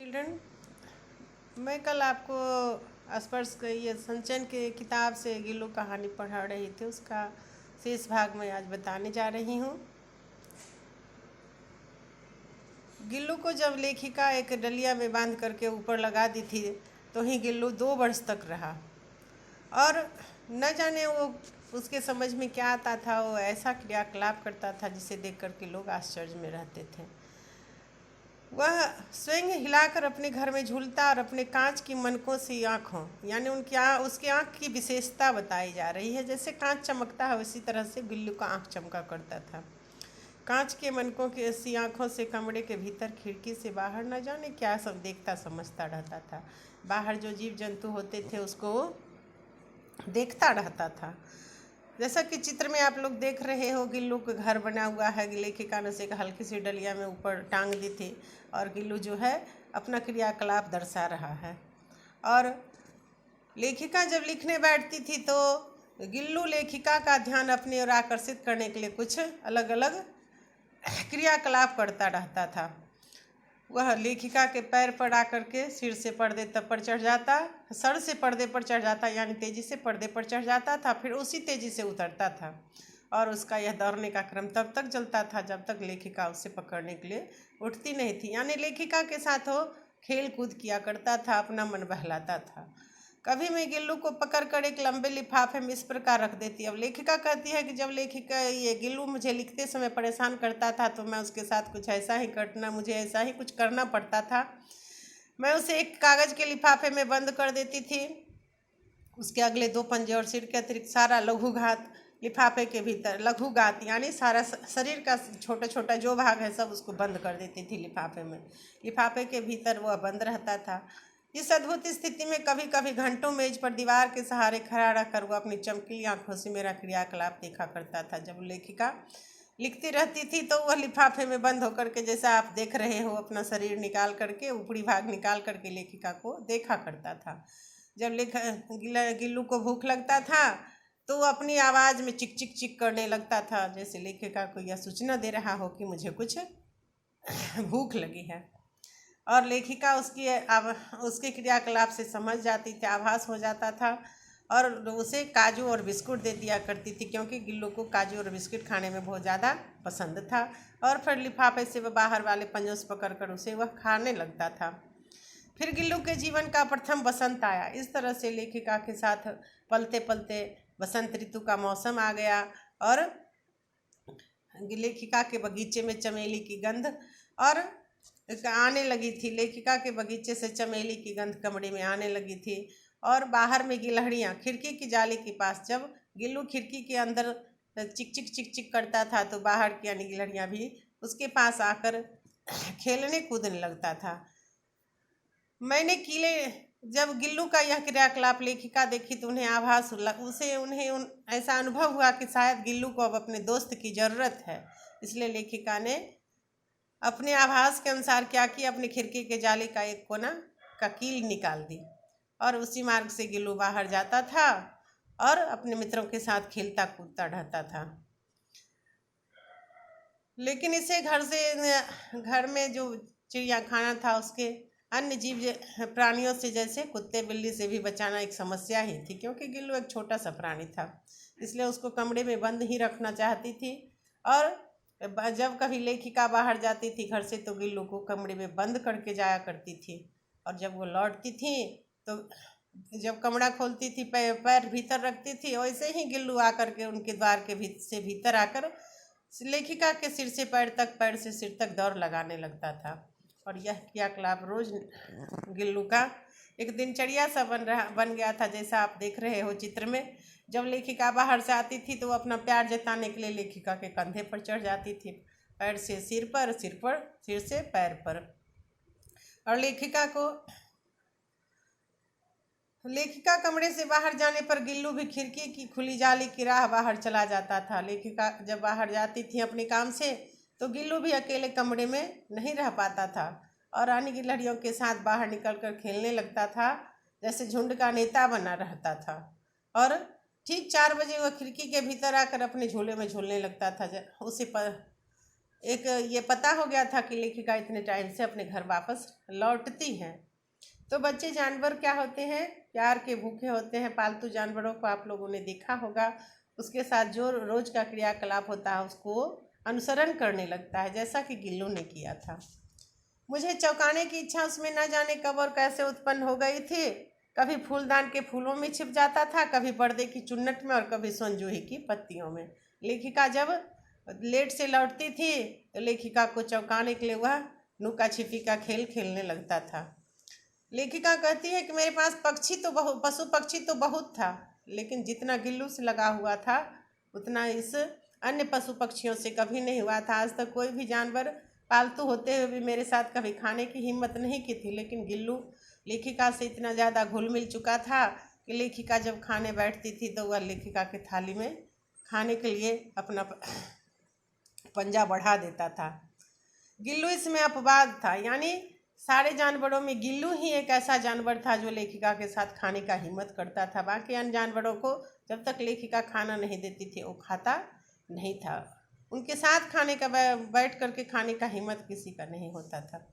Children, मैं कल आपको स्पर्श ये संचयन के किताब से गिल्लू कहानी पढ़ा रही थी। उसका शेष भाग मैं आज बताने जा रही हूँ। गिल्लू को जब लेखिका एक डलिया में बांध करके ऊपर लगा दी थी तो ही गिल्लू 2 वर्ष तक रहा। और न जाने वो उसके समझ में क्या आता था, वो ऐसा क्रियाकलाप करता था जिसे देख करके लोग आश्चर्य में रहते थे। वह स्वयं हिलाकर अपने घर में झूलता और अपने कांच की मनकों सी आँखों यानी उसकी आँख की विशेषता बताई जा रही है। जैसे कांच चमकता है उसी तरह से गिल्लू का आँख चमका करता था। कांच के मनकों की ऐसी आँखों से कमरे के भीतर खिड़की से बाहर न जाने क्या सब देखता समझता रहता था। बाहर जो जीव जंतु होते थे उसको देखता रहता था। जैसा कि चित्र में आप लोग देख रहे हो, गिल्लू का घर बना हुआ है। लेखिका ने उसे एक हल्की सी डलिया में ऊपर टांग दी थी और गिल्लू जो है अपना क्रियाकलाप दर्शा रहा है। और लेखिका जब लिखने बैठती थी तो गिल्लू लेखिका का ध्यान अपनी ओर आकर्षित करने के लिए कुछ अलग अलग क्रियाकलाप करता रहता था। वह लेखिका के पैर पर आकर के सिर से पर्दे तब पर चढ़ जाता, सर से पर्दे पर चढ़ जाता यानी तेजी से पर्दे पर चढ़ जाता था, फिर उसी तेजी से उतरता था। और उसका यह दौड़ने का क्रम तब तक चलता था जब तक लेखिका उसे पकड़ने के लिए उठती नहीं थी। यानी लेखिका के साथ वो खेल कूद किया करता था, अपना मन बहलाता था। कभी मैं गिल्लू को पकड़ कर एक लंबे लिफाफे में इस प्रकार रख देती। अब लेखिका कहती है कि जब लेखिका ये गिल्लू मुझे लिखते समय परेशान करता था तो मैं उसके साथ मुझे ऐसा ही कुछ करना पड़ता था। मैं उसे एक कागज़ के लिफाफे में बंद कर देती थी। उसके अगले 2 पंजे और सिर के अतिरिक्त सारा लघुघात लिफाफे के भीतर, लघुघात यानी सारा शरीर का छोटा छोटा जो भाग है सब उसको बंद कर देती थी लिफाफे में। लिफाफे के भीतर वह बंद रहता था। इस अद्भुत स्थिति में कभी कभी घंटों मेज पर दीवार के सहारे खड़ा रहकर वह अपनी चमकीली आंखों से मेरा क्रियाकलाप देखा करता था। जब लेखिका लिखती रहती थी तो वह लिफाफे में बंद होकर के, जैसा आप देख रहे हो, अपना शरीर निकाल करके, ऊपरी भाग निकाल करके लेखिका को देखा करता था। जब गिल्लू को भूख लगता था तो वो अपनी आवाज़ में चिक चिक चिक करने लगता था, जैसे लेखिका को यह सूचना दे रहा हो कि मुझे कुछ भूख लगी है। और लेखिका उसके क्रियाकलाप से समझ जाती थी, आभास हो जाता था और उसे काजू और बिस्कुट दे दिया करती थी, क्योंकि गिल्लू को काजू और बिस्कुट खाने में बहुत ज़्यादा पसंद था। और फिर लिफाफे से वह बाहर वाले पंजों से पकड़ कर उसे वह खाने लगता था। फिर गिल्लू के जीवन का प्रथम बसंत आया। इस तरह से लेखिका के साथ पलते पलते बसंत ऋतु का मौसम आ गया और लेखिका के बगीचे में चमेली की गंध और आने लगी थी। लेखिका के बगीचे से चमेली की गंध कमरे में आने लगी थी और बाहर में गिलहरियाँ खिड़की की जाली के पास, जब गिल्लू खिड़की के अंदर चिक चिक चिक चिक करता था तो बाहर की यानी गिलहरियाँ भी उसके पास आकर खेलने कूदने लगता था। मैंने जब गिल्लू का यह क्रियाकलाप लेखिका देखी तो उन्हें ऐसा अनुभव हुआ कि शायद गिल्लू को अब अपने दोस्त की ज़रूरत है। इसलिए लेखिका ने अपने आभास के अनुसार क्या किया, अपनी खिड़की के जाली का एक कोना का कील निकाल दी और उसी मार्ग से गिल्लू बाहर जाता था और अपने मित्रों के साथ खेलता कूदता रहता था। लेकिन इसे घर में जो चिड़िया खाना था उसके अन्य जीव प्राणियों से, जैसे कुत्ते बिल्ली से भी बचाना एक समस्या ही थी, क्योंकि गिल्लू एक छोटा सा प्राणी था। इसलिए उसको कमरे में बंद ही रखना चाहती थी। और जब कभी लेखिका बाहर जाती थी घर से तो गिल्लू को कमरे में बंद करके जाया करती थी। और जब वो लौटती थी तो जब कमरा खोलती थी, पैर भीतर रखती थी, वैसे ही गिल्लू आकर के उनके द्वार के से भीतर आकर लेखिका के सिर से पैर तक, पैर से सिर तक दौड़ लगाने लगता था। और यह क्रियाकलाप रोज गिल्लू का एक दिनचर्या सा बन गया था, जैसा आप देख रहे हो चित्र में। जब लेखिका बाहर से आती थी तो अपना प्यार जताने के लिए लेखिका के कंधे पर चढ़ जाती थी, पैर से सिर पर, सिर से पैर पर। और लेखिका कमरे से बाहर जाने पर गिल्लू भी खिड़की की खुली जाली की राह बाहर चला जाता था। लेखिका जब बाहर जाती थी अपने काम से तो गिल्लू भी अकेले कमरे में नहीं रह पाता था और अन्य गिलहरियों के साथ बाहर निकलकर खेलने लगता था, जैसे झुंड का नेता बना रहता था। और ठीक 4 बजे वह खिड़की के भीतर आकर अपने झूले में झूलने लगता था। एक ये पता हो गया था कि लेखिका इतने टाइम से अपने घर वापस लौटती हैं। तो बच्चे जानवर क्या होते हैं, प्यार के भूखे होते हैं। पालतू जानवरों को आप लोगों ने देखा होगा, उसके साथ जो रोज का क्रियाकलाप होता है उसको अनुसरण करने लगता है, जैसा कि गिल्लू ने किया था। मुझे चौंकाने की इच्छा उसमें न जाने कब और कैसे उत्पन्न हो गई थी। कभी फूलदान के फूलों में छिप जाता था, कभी पर्दे की चुन्नट में और कभी सोनजूही की पत्तियों में। लेखिका जब लेट से लौटती थी तो लेखिका को चौंकाने के लिए वह लुका छिपी का खेल खेलने लगता था। लेखिका कहती है कि मेरे पास पशु पक्षी तो बहुत था, लेकिन जितना गिल्लू से लगा हुआ था उतना इस अन्य पशु पक्षियों से कभी नहीं हुआ था। आज तक कोई भी जानवर पालतू होते हुए भी मेरे साथ कभी खाने की हिम्मत नहीं की थी, लेकिन गिल्लू लेखिका से इतना ज़्यादा घुल मिल चुका था कि लेखिका जब खाने बैठती थी तो वह लेखिका की थाली में खाने के लिए अपना पंजा बढ़ा देता था। गिल्लू इसमें अपवाद था, यानी सारे जानवरों में गिल्लू ही एक ऐसा जानवर था जो लेखिका के साथ खाने का हिम्मत करता था। बाकी अन्य जानवरों को जब तक लेखिका खाना नहीं देती थी वो खाता नहीं था। उनके साथ खाने का बैठ करके खाने का हिम्मत किसी का नहीं होता था।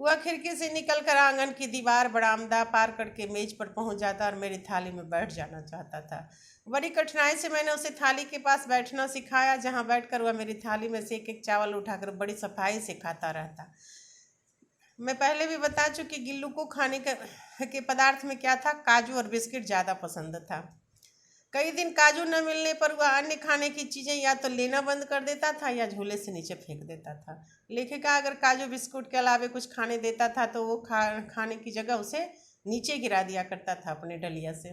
वह खिड़की से निकलकर आंगन की दीवार बरामदा पार करके मेज पर पहुंच जाता और मेरी थाली में बैठ जाना चाहता था। बड़ी कठिनाई से मैंने उसे थाली के पास बैठना सिखाया, जहां बैठकर वह मेरी थाली में से एक एक चावल उठाकर बड़ी सफाई से खाता रहता। मैं पहले भी बता चुकी, गिल्लू को खाने के पदार्थ में क्या था, काजू और बिस्किट ज़्यादा पसंद था। कई दिन काजू न मिलने पर वह अन्य खाने की चीज़ें या तो लेना बंद कर देता था या झूले से नीचे फेंक देता था। लेखिका अगर काजू बिस्कुट के अलावे कुछ खाने देता था तो वो खाने की जगह उसे नीचे गिरा दिया करता था अपने डलिया से।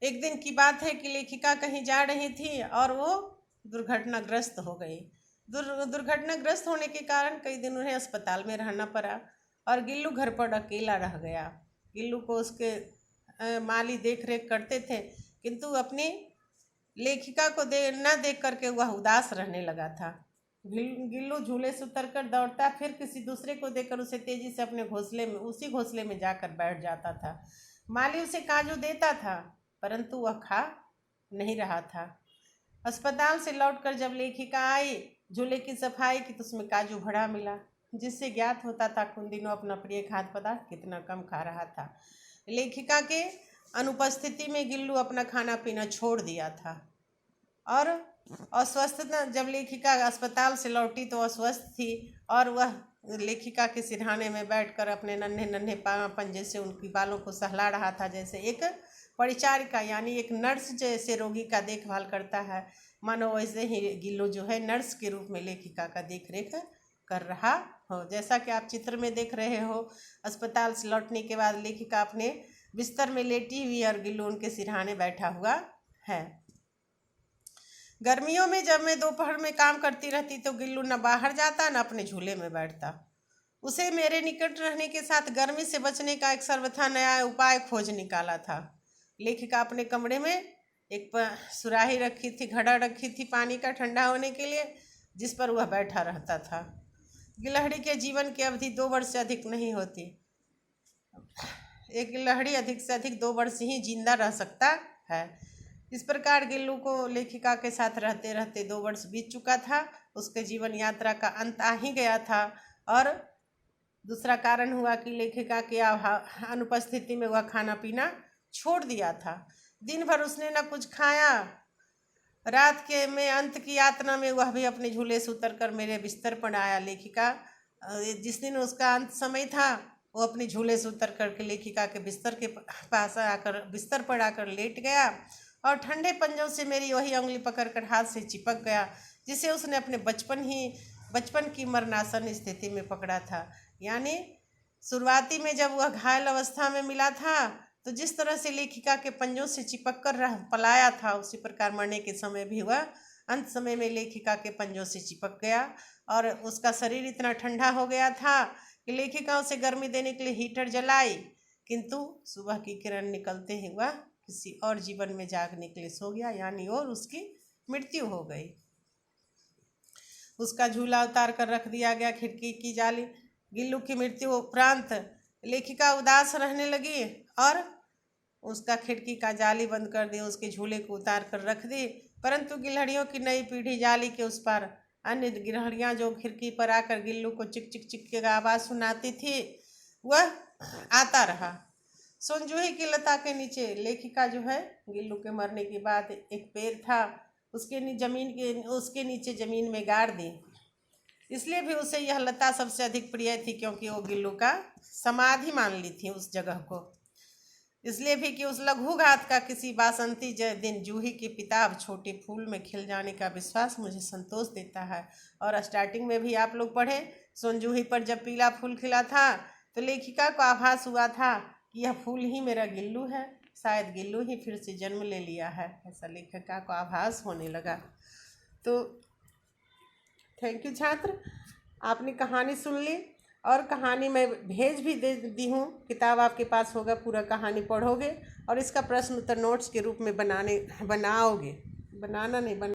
एक दिन की बात है कि लेखिका कहीं जा रही थी और वो दुर्घटनाग्रस्त हो गई। दुर्घटनाग्रस्त होने के कारण कई दिन उन्हें अस्पताल में रहना पड़ा और गिल्लू घर पर अकेला रह गया। गिल्लू को उसके माली देख रेख करते थे, किंतु अपनी लेखिका को न देख करके वह उदास रहने लगा था। गिल्लू झूले से उतरकर दौड़ता, फिर किसी दूसरे को देखकर उसे तेजी से अपने उसी घोंसले में जाकर बैठ जाता था। माली उसे काजू देता था, परंतु वह खा नहीं रहा था। अस्पताल से लौटकर जब लेखिका आई, झूले की सफाई की तो उसमें काजू भरा मिला, जिससे ज्ञात होता था कि उन दिनों अपना प्रिय खाद्य पदार्थ कितना कम खा रहा था। लेखिका के अनुपस्थिति में गिल्लू अपना खाना पीना छोड़ दिया था और अस्वस्थता, जब लेखिका अस्पताल से लौटी तो अस्वस्थ थी और वह लेखिका के सिरहाने में बैठकर अपने नन्हे नन्हे पंजे से उनकी बालों को सहला रहा था, जैसे एक परिचारिका यानी एक नर्स जैसे रोगी का देखभाल करता है, मानो वैसे ही गिल्लू जो है नर्स के रूप में लेखिका का देख रेख कर रहा हो। जैसा कि आप चित्र में देख रहे हो, अस्पताल से लौटने के बाद लेखिका अपने बिस्तर में लेटी हुई और गिल्लू उनके सिरहाने बैठा हुआ है। गर्मियों में जब मैं दोपहर में काम करती रहती तो गिल्लू न बाहर जाता न अपने झूले में बैठता। उसे मेरे निकट रहने के साथ गर्मी से बचने का एक सर्वथा नया उपाय खोज निकाला था। लेखिका अपने कमरे में एक सुराही रखी थी, घड़ा रखी थी पानी का ठंडा होने के लिए, जिस पर वह बैठा रहता था। गिलहरी के जीवन की अवधि 2 वर्ष से अधिक नहीं होती। एक गिलहरी अधिक से अधिक 2 वर्ष ही जिंदा रह सकता है। इस प्रकार गिल्लू को लेखिका के साथ रहते रहते 2 वर्ष बीत चुका था। उसके जीवन यात्रा का अंत आ ही गया था और दूसरा कारण हुआ कि लेखिका की अनुपस्थिति में वह खाना पीना छोड़ दिया था। दिन भर उसने न कुछ खाया। रात के में अंत की यातना में वह भी अपने झूले से उतरकर मेरे बिस्तर पर आया। लेखिका जिस दिन उसका अंत समय था वो अपने झूले से उतर करके लेखिका के बिस्तर के पास आकर बिस्तर पर आकर लेट गया और ठंडे पंजों से मेरी वही उंगली पकड़कर हाथ से चिपक गया, जिसे उसने अपने बचपन की मरणासन स्थिति में पकड़ा था। यानी शुरुआती में जब वह घायल अवस्था में मिला था तो जिस तरह से लेखिका के पंजों से चिपक कर पलाया था, उसी प्रकार मरने के समय भी वह अंत समय में लेखिका के पंजों से चिपक गया और उसका शरीर इतना ठंडा हो गया था कि लेखिका उसे गर्मी देने के लिए हीटर जलाई, किंतु सुबह की किरण निकलते ही वह किसी और जीवन में जागने के लिए सो गया, यानी और उसकी मृत्यु हो गई। उसका झूला उतार कर रख दिया गया खिड़की की जाली। गिल्लू की मृत्यु उपरांत लेखिका उदास रहने लगी और उसका खिड़की का जाली बंद कर दी, उसके झूले को उतार कर रख दी। परंतु गिलहरियों की नई पीढ़ी जाली के उस पार अन्य गृहणियाँ जो खिड़की पर आकर गिल्लू को चिक चिक चिक के आवाज़ सुनाती थी, वह आता रहा। सोनजूही की लता के नीचे लेखिका जो है, गिल्लू के मरने के बाद एक पेड़ था, उसके नीचे ज़मीन में गाड़ दी। इसलिए भी उसे यह लता सबसे अधिक प्रिय थी, क्योंकि वो गिल्लू का समाधि मान ली थी उस जगह को। इसलिए भी कि उस लघुघात का किसी बासंती दिन जूही के पिता अब छोटे फूल में खिल जाने का विश्वास मुझे संतोष देता है। और स्टार्टिंग में भी आप लोग पढ़े, सोनजूही पर जब पीला फूल खिला था तो लेखिका को आभास हुआ था कि यह फूल ही मेरा गिल्लू है, शायद गिल्लू ही फिर से जन्म ले लिया है, ऐसा लेखिका को आभास होने लगा। तो थैंक यू छात्र, आपने कहानी सुन ली और कहानी मैं भेज भी दे दी हूँ। किताब आपके पास होगा, पूरा कहानी पढ़ोगे और इसका प्रश्न उत्तर नोट्स के रूप में बनाना नहीं